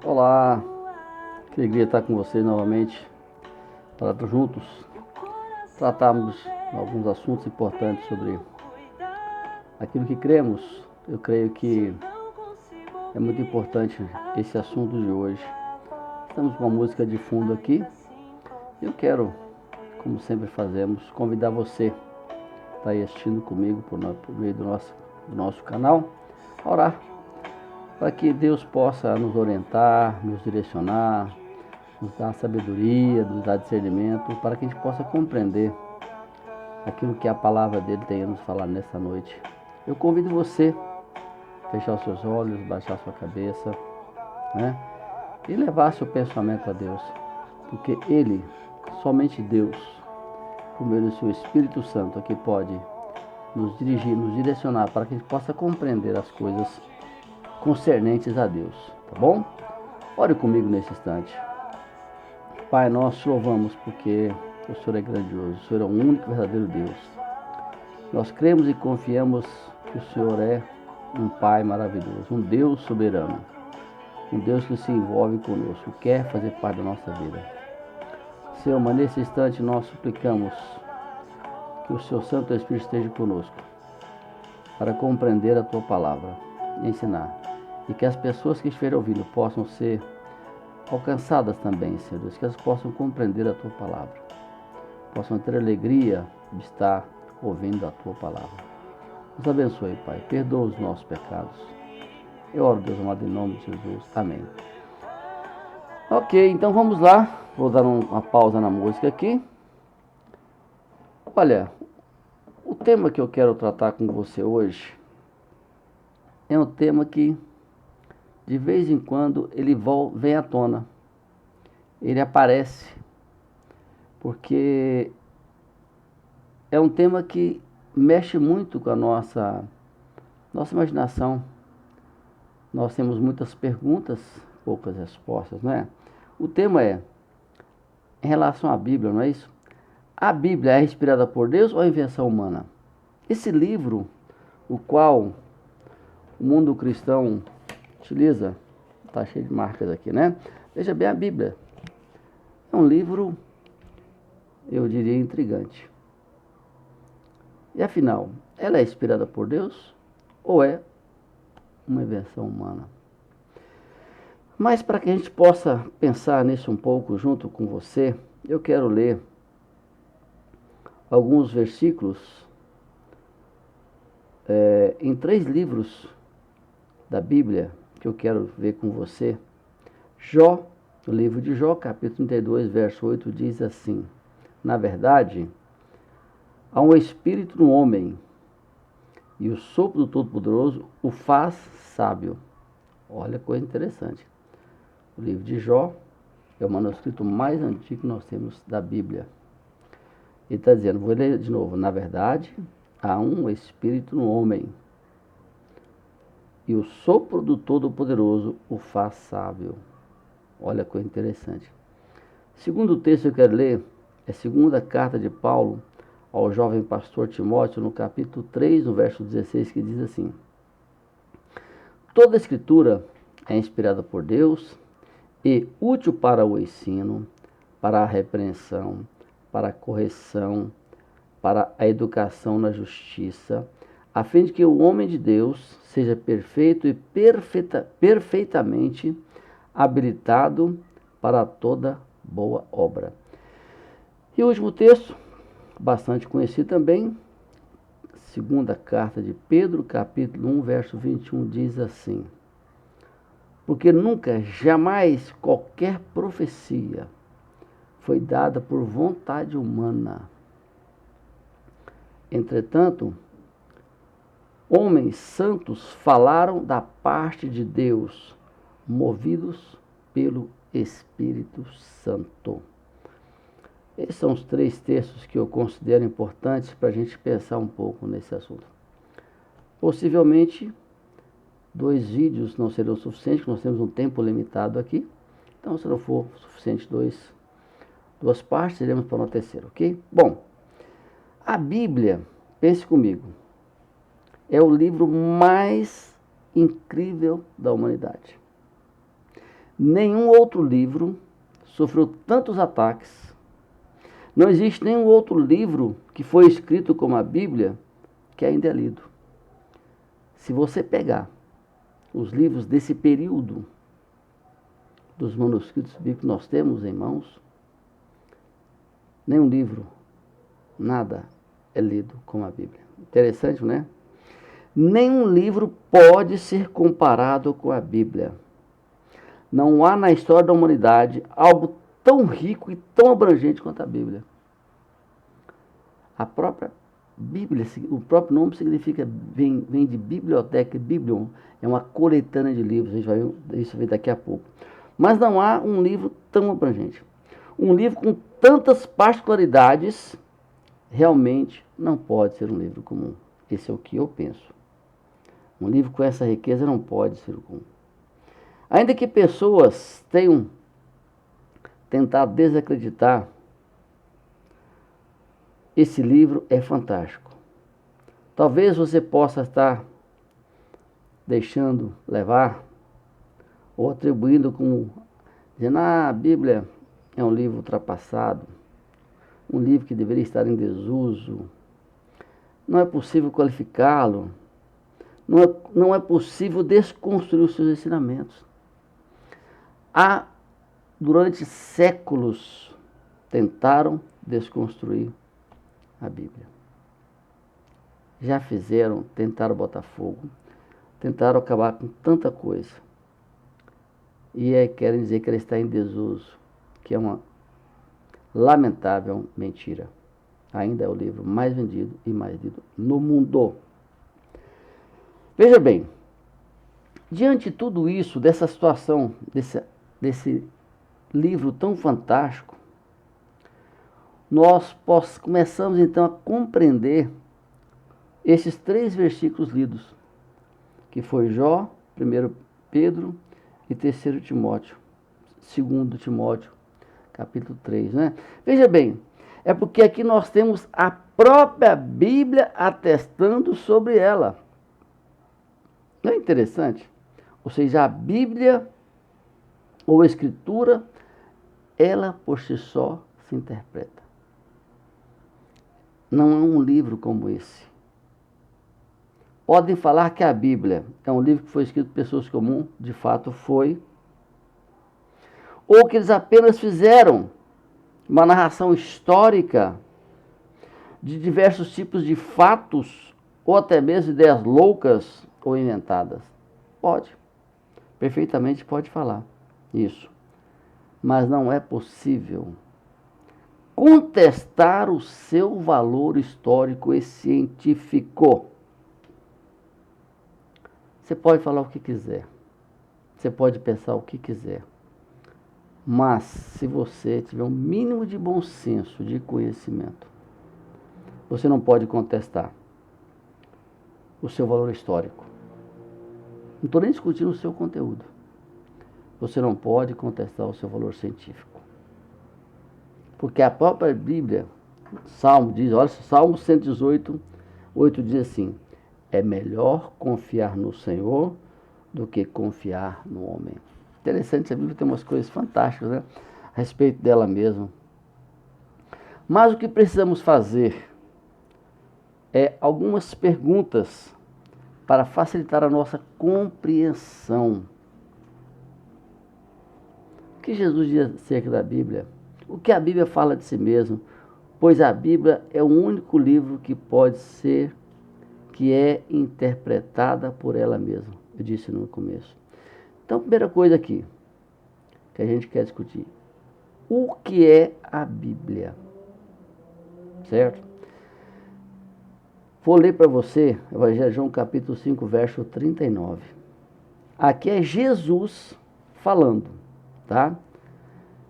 Olá, que alegria estar com vocês novamente para juntos tratarmos alguns assuntos importantes sobre aquilo que cremos. Eu creio que é muito importante esse assunto de hoje. Estamos com uma música de fundo aqui. Eu quero, como sempre fazemos, convidar você que está aí assistindo comigo por meio do nosso canal a orar para que Deus possa nos orientar, nos direcionar, nos dar sabedoria, nos dar discernimento, para que a gente possa compreender aquilo que a palavra dele tem a nos falar nesta noite. Eu convido você a fechar os seus olhos, baixar sua cabeça, né? E levar seu pensamento a Deus, porque Ele, somente Deus, por meio do seu Espírito Santo, aqui pode nos dirigir, nos direcionar para que a gente possa compreender as coisas concernentes a Deus, tá bom? Ore comigo nesse instante. Pai, nós te louvamos porque o Senhor é grandioso, o Senhor é o único e verdadeiro Deus. Nós cremos e confiamos que o Senhor é um Pai maravilhoso, um Deus soberano, um Deus que se envolve conosco, quer fazer parte da nossa vida. Senhor, mas nesse instante nós suplicamos que o Seu Santo Espírito esteja conosco para compreender a Tua palavra e ensinar. E que as pessoas que estiverem ouvindo possam ser alcançadas também, Senhor Deus, que elas possam compreender a Tua palavra, possam ter alegria de estar ouvindo a Tua palavra. Nos abençoe, Pai, perdoa os nossos pecados. Eu oro, Deus amado, em nome de Jesus. Amém. Ok, então vamos lá. Vou dar uma pausa na música aqui. Olha, o tema que eu quero tratar com você hoje é um tema que de vez em quando ele vem à tona. Ele aparece porque é um tema que mexe muito com a nossa imaginação. Nós temos muitas perguntas, poucas respostas, não é? O tema é em relação à Bíblia, não é isso? A Bíblia é inspirada por Deus ou é invenção humana? Esse livro, o qual o mundo cristão utiliza, está cheio de marcas aqui, né? Veja bem, a Bíblia é um livro, eu diria, intrigante. E afinal, ela é inspirada por Deus ou é uma invenção humana? Mas para que a gente possa pensar nisso um pouco junto com você, eu quero ler alguns versículos em 3 livros da Bíblia que eu quero ver com você. Jó, o livro de Jó, capítulo 32, verso 8, diz assim: na verdade, há um espírito no homem, e o sopro do Todo-Poderoso o faz sábio. Olha que coisa interessante. O livro de Jó é o manuscrito mais antigo que nós temos da Bíblia. Ele está dizendo, vou ler de novo, na verdade, há um espírito no homem, e o sopro do Todo-Poderoso o faz sábio. Olha que coisa interessante. Segundo texto que eu quero ler é a segunda carta de Paulo ao jovem pastor Timóteo, no capítulo 3, no verso 16, que diz assim: toda a escritura é inspirada por Deus e útil para o ensino, para a repreensão, para a correção, para a educação na justiça, a fim de que o homem de Deus seja perfeito e perfeitamente habilitado para toda boa obra. E o último texto, bastante conhecido também, segunda carta de Pedro, capítulo 1, verso 21, diz assim: porque nunca, jamais qualquer profecia foi dada por vontade humana. Entretanto, homens santos falaram da parte de Deus, movidos pelo Espírito Santo. Esses são os 3 textos que eu considero importantes para a gente pensar um pouco nesse assunto. Possivelmente, 2 vídeos não serão suficientes, nós temos um tempo limitado aqui. Então, se não for suficiente 2 partes, iremos para uma terceira, ok? Bom, a Bíblia, pense comigo, é o livro mais incrível da humanidade. Nenhum outro livro sofreu tantos ataques. Não existe nenhum outro livro que foi escrito como a Bíblia que ainda é lido. Se você pegar os livros desse período dos manuscritos bíblicos que nós temos em mãos, nenhum livro, nada é lido como a Bíblia. Interessante, né? Nenhum livro pode ser comparado com a Bíblia. Não há na história da humanidade algo tão rico e tão abrangente quanto a Bíblia. A própria Bíblia, o próprio nome significa, vem de biblioteca, biblion, é uma coletânea de livros, a gente vai ver isso daqui a pouco. Mas não há um livro tão abrangente. Um livro com tantas particularidades, realmente não pode ser um livro comum. Esse é o que eu penso. Um livro com essa riqueza não pode ser comum. Ainda que pessoas tenham tentado desacreditar, esse livro é fantástico. Talvez você possa estar deixando levar ou atribuindo como, dizendo, a Bíblia é um livro ultrapassado, um livro que deveria estar em desuso, não é possível qualificá-lo, não é possível desconstruir os seus ensinamentos. Durante séculos, tentaram desconstruir a Bíblia. Já fizeram, tentaram botar fogo, tentaram acabar com tanta coisa. E querem dizer que ela está em desuso, que é uma lamentável mentira. Ainda é o livro mais vendido e mais lido no mundo. Veja bem, diante de tudo isso, dessa situação, desse livro tão fantástico, nós começamos então a compreender esses 3 versículos lidos, que foi Jó, 1 Pedro e 3 Timóteo, 2 Timóteo, capítulo 3, né? Veja bem, é porque aqui nós temos a própria Bíblia atestando sobre ela. Não é interessante? Ou seja, a Bíblia ou a Escritura, ela por si só se interpreta. Não é um livro como esse. Podem falar que a Bíblia é um livro que foi escrito por pessoas comuns, de fato foi, ou que eles apenas fizeram uma narração histórica de diversos tipos de fatos, ou até mesmo ideias loucas ou inventadas. Pode, perfeitamente pode falar isso. Mas não é possível contestar o seu valor histórico e científico. Você pode falar o que quiser, você pode pensar o que quiser, mas se você tiver um mínimo de bom senso, de conhecimento, você não pode contestar o seu valor histórico. Não estou nem discutindo o seu conteúdo. Você não pode contestar o seu valor científico. Porque a própria Bíblia, Salmo diz, olha, Salmo 118, 8 diz assim, é melhor confiar no Senhor do que confiar no homem. Interessante, a Bíblia tem umas coisas fantásticas, né? A respeito dela mesma. Mas o que precisamos fazer é algumas perguntas para facilitar a nossa compreensão. O que Jesus diz acerca da Bíblia? O que a Bíblia fala de si mesmo? Pois a Bíblia é o único livro que é interpretada por ela mesma. Eu disse no começo. Então, primeira coisa aqui, que a gente quer discutir. O que é a Bíblia? Certo? Vou ler para você, Evangelho de João, capítulo 5, verso 39. Aqui é Jesus falando, tá?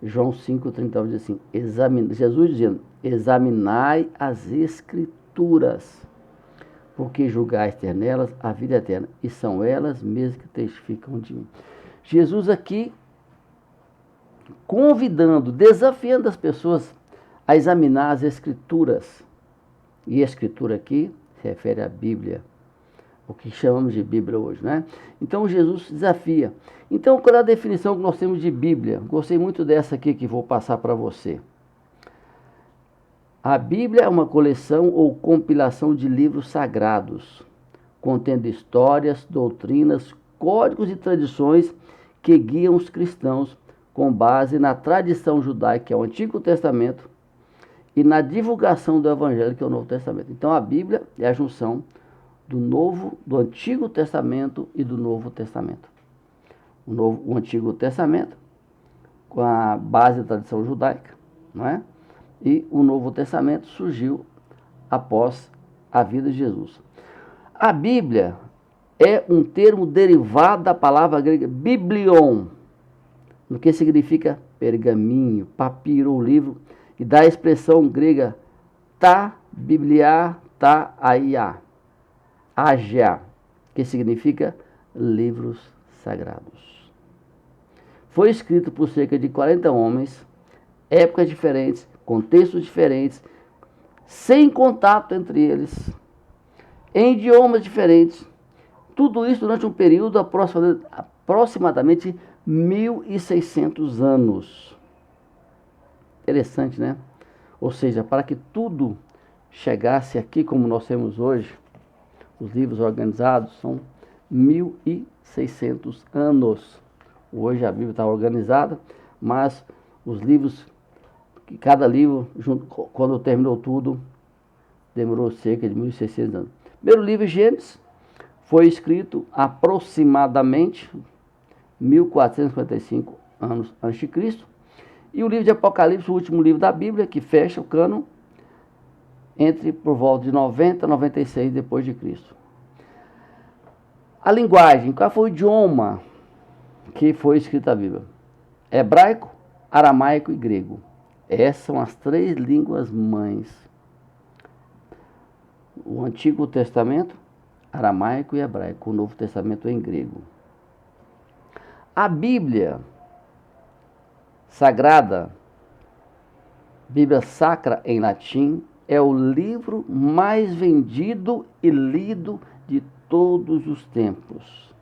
João 5, 39 diz assim, Jesus dizendo, examinai as Escrituras, porque julgais ter nelas a vida eterna, e são elas mesmas que testificam de mim. Jesus aqui convidando, desafiando as pessoas a examinar as Escrituras. E a Escritura aqui se refere à Bíblia. o que chamamos de Bíblia hoje, né? Então Jesus desafia. Então, qual é a definição que nós temos de Bíblia? Gostei muito dessa aqui que vou passar para você. A Bíblia é uma coleção ou compilação de livros sagrados, contendo histórias, doutrinas, códigos e tradições que guiam os cristãos com base na tradição judaica, que é o Antigo Testamento, e na divulgação do Evangelho, que é o Novo Testamento. Então a Bíblia é a junção do Antigo Testamento e do Novo Testamento. O Antigo Testamento, com a base da tradição judaica, não é? E o Novo Testamento surgiu após a vida de Jesus. A Bíblia é um termo derivado da palavra grega biblion, no que significa pergaminho, papiro ou livro, e da expressão grega ta, biblia, ta, aia, ágia, que significa livros sagrados. Foi escrito por cerca de 40 homens, épocas diferentes, contextos diferentes, sem contato entre eles, em idiomas diferentes. Tudo isso durante um período aproximadamente 1.600 anos. Interessante, né? Ou seja, para que tudo chegasse aqui como nós temos hoje, os livros organizados são 1.600 anos. Hoje a Bíblia está organizada, mas os livros, cada livro, quando terminou tudo, demorou cerca de 1.600 anos. O primeiro livro, Gênesis, foi escrito aproximadamente 1455 anos antes de Cristo. E o livro de Apocalipse, o último livro da Bíblia, que fecha o cânon, por volta de 90 a 96 depois de Cristo. A linguagem, qual foi o idioma que foi escrita a Bíblia? Hebraico, aramaico e grego. Essas são as 3 línguas mães. O Antigo Testamento, aramaico e hebraico. O Novo Testamento em grego. A Bíblia Sagrada, Bíblia Sacra em latim, é o livro mais vendido e lido de todos os tempos.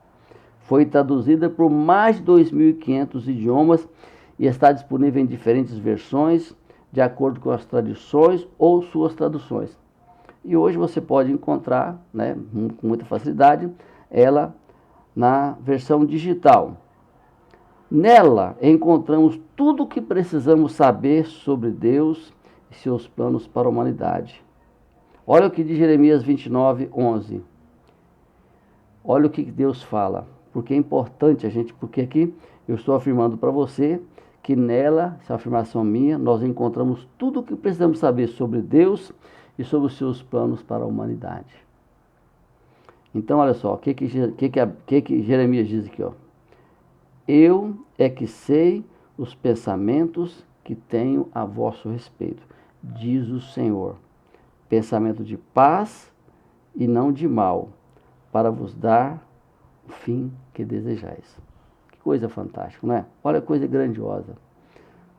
Foi traduzida por mais de 2.500 idiomas e está disponível em diferentes versões, de acordo com as tradições ou suas traduções. E hoje você pode encontrar, né, com muita facilidade, ela na versão digital. Nela encontramos tudo o que precisamos saber sobre Deus e seus planos para a humanidade. Olha o que diz Jeremias 29, 11. Olha o que Deus fala. Porque é importante porque aqui eu estou afirmando para você que nela, essa afirmação minha, nós encontramos tudo o que precisamos saber sobre Deus e sobre os seus planos para a humanidade. Então, olha só, o que Jeremias diz aqui, ó. Eu é que sei os pensamentos que tenho a vosso respeito, diz o Senhor. Pensamento de paz e não de mal, para vos dar o fim que desejais. Que coisa fantástica, não é? Olha que coisa grandiosa.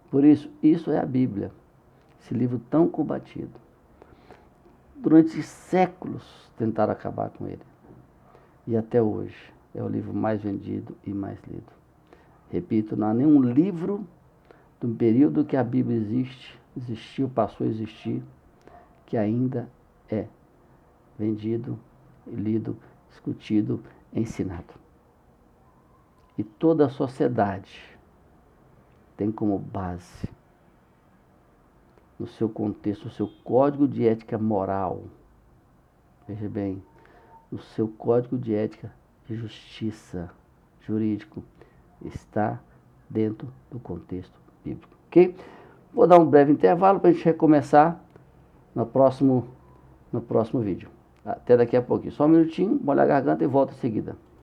Por isso, isso é a Bíblia, esse livro tão combatido. Durante séculos tentaram acabar com ele. E até hoje é o livro mais vendido e mais lido. Repito, não há nenhum livro do período que a Bíblia existiu, passou a existir, que ainda é vendido, lido, discutido, ensinado. E toda a sociedade tem como base, no seu contexto, o seu código de ética moral, veja bem, no seu código de ética de justiça jurídico, está dentro do contexto bíblico, ok? Vou dar um breve intervalo para a gente recomeçar no próximo vídeo. Até daqui a pouquinho. Só um minutinho, molhar a garganta e volto em seguida.